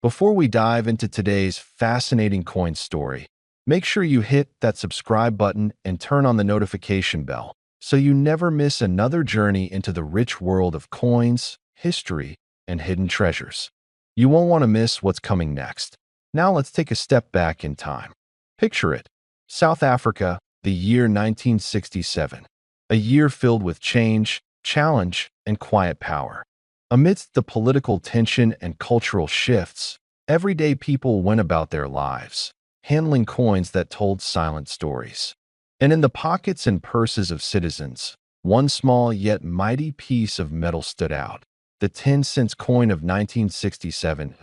Before we dive into today's fascinating coin story, make sure you hit that subscribe button and turn on the notification bell so you never miss another journey into the rich world of coins, history, and hidden treasures. You won't want to miss what's coming next. Now let's take a step back in time. Picture it. South Africa, the year 1967. A year filled with change, challenge, and quiet power. Amidst the political tension and cultural shifts, everyday people went about their lives, handling coins that told silent stories. And in the pockets and purses of citizens, one small yet mighty piece of metal stood out, the 10-cent coin of 1967.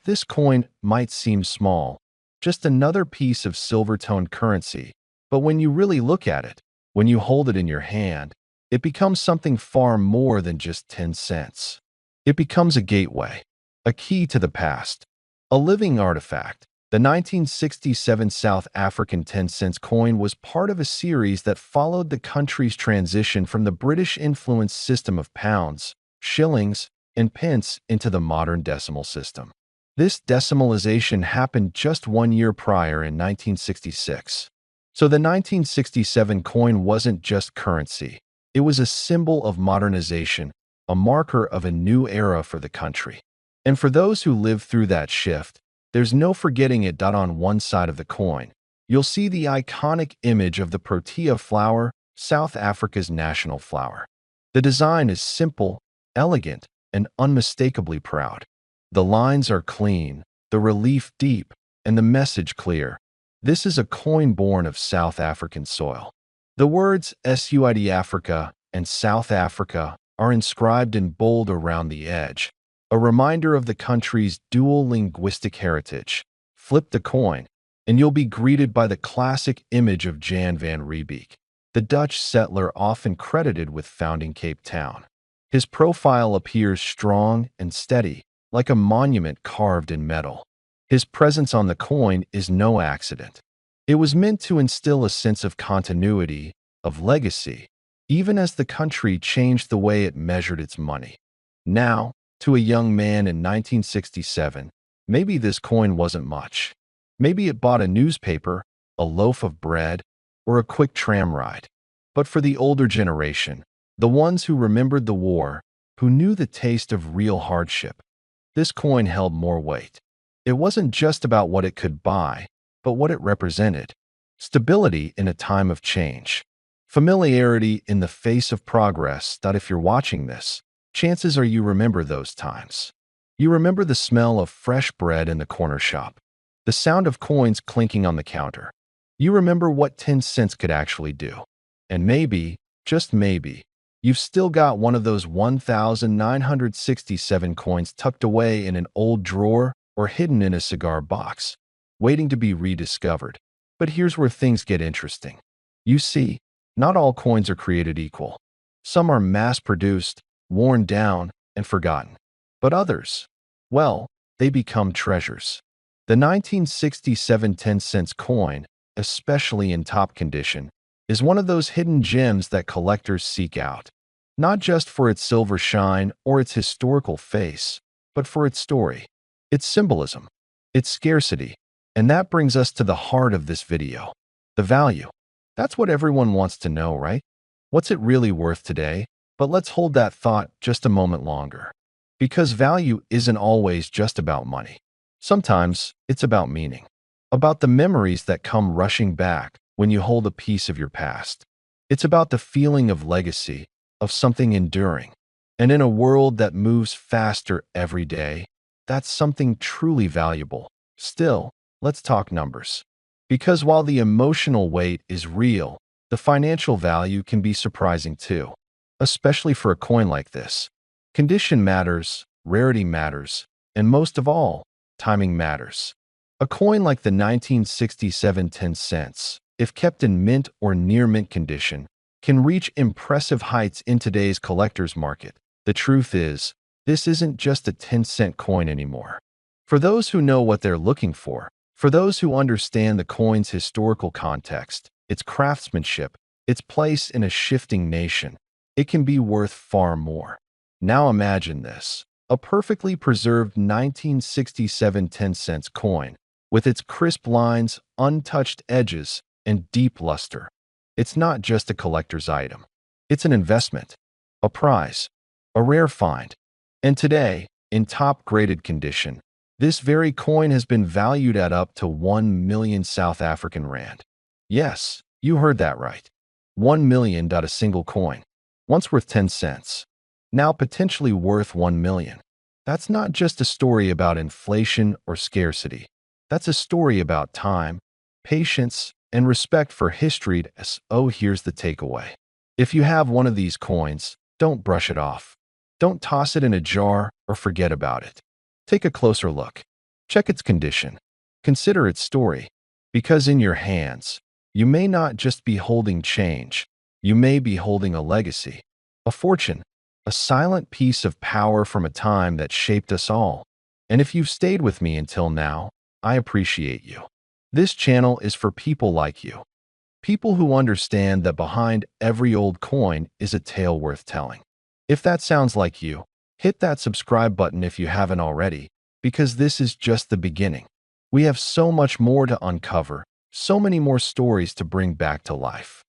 This coin might seem small, just another piece of silver-toned currency, but when you really look at it, when you hold it in your hand, it becomes something far more than just 10 cents. It becomes a gateway, a key to the past, a living artifact. The 1967 South African 10-cent coin was part of a series that followed the country's transition from the British-influenced system of pounds, shillings, and pence into the modern decimal system. This decimalization happened just 1 year prior in 1966. So the 1967 coin wasn't just currency. It was a symbol of modernization, a marker of a new era for the country. And for those who lived through that shift, there's no forgetting it. On one side of the coin, you'll see the iconic image of the protea flower, South Africa's national flower. The design is simple, elegant, and unmistakably proud. The lines are clean, the relief deep, and the message clear. This is a coin born of South African soil. The words SUID Africa and South Africa are inscribed in bold around the edge, a reminder of the country's dual linguistic heritage. Flip the coin, and you'll be greeted by the classic image of Jan Van Reebek, the Dutch settler often credited with founding Cape Town. His profile appears strong and steady, like a monument carved in metal. His presence on the coin is no accident. It was meant to instill a sense of continuity, of legacy, even as the country changed the way it measured its money. Now, to a young man in 1967, maybe this coin wasn't much. Maybe it bought a newspaper, a loaf of bread, or a quick tram ride. But for the older generation, the ones who remembered the war, who knew the taste of real hardship, this coin held more weight. It wasn't just about what it could buy, but what it represented. Stability in a time of change. Familiarity in the face of progress. That if you're watching this, chances are you remember those times. You remember the smell of fresh bread in the corner shop, the sound of coins clinking on the counter. You remember what 10 cents could actually do. And maybe, just maybe, you've still got one of those 1,967 coins tucked away in an old drawer or hidden in a cigar box, waiting to be rediscovered. But here's where things get interesting. You see, not all coins are created equal. Some are mass-produced, worn down, and forgotten. But others, well, they become treasures. The 1967 10-cent coin, especially in top condition, is one of those hidden gems that collectors seek out, not just for its silver shine or its historical face, but for its story, its symbolism, its scarcity. And that brings us to the heart of this video, the value. That's what everyone wants to know, right? What's it really worth today? But let's hold that thought just a moment longer. Because value isn't always just about money. Sometimes it's about meaning, about the memories that come rushing back when you hold a piece of your past. It's about the feeling of legacy, of something enduring. And in a world that moves faster every day, that's something truly valuable. Still, let's talk numbers. Because while the emotional weight is real, the financial value can be surprising too, especially for a coin like this. Condition matters, rarity matters, and most of all, timing matters. A coin like the 1967 10 cents, if kept in mint or near mint condition, can reach impressive heights in today's collector's market. The truth is, this isn't just a 10-cent coin anymore. For those who know what they're looking for those who understand the coin's historical context, its craftsmanship, its place in a shifting nation, it can be worth far more. Now imagine this, A perfectly preserved 1967 10-cent coin, with its crisp lines, untouched edges, and deep luster. It's not just a collector's item. It's an investment, a prize, a rare find. And today, in top-graded condition, this very coin has been valued at up to 1 million South African rand. Yes, you heard that right. 1 million. A single coin, once worth 10 cents, now potentially worth 1 million. That's not just a story about inflation or scarcity. That's a story about time, patience, and respect for history. Oh, here's the takeaway. If you have one of these coins, don't brush it off. Don't toss it in a jar or forget about it. Take a closer look. Check its condition. Consider its story. Because in your hands, you may not just be holding change. You may be holding a legacy, a fortune, a silent piece of power from a time that shaped us all. And if you've stayed with me until now, I appreciate you. This channel is for people like you. People who understand that behind every old coin is a tale worth telling. If that sounds like you, hit that subscribe button if you haven't already, because this is just the beginning. We have so much more to uncover, so many more stories to bring back to life.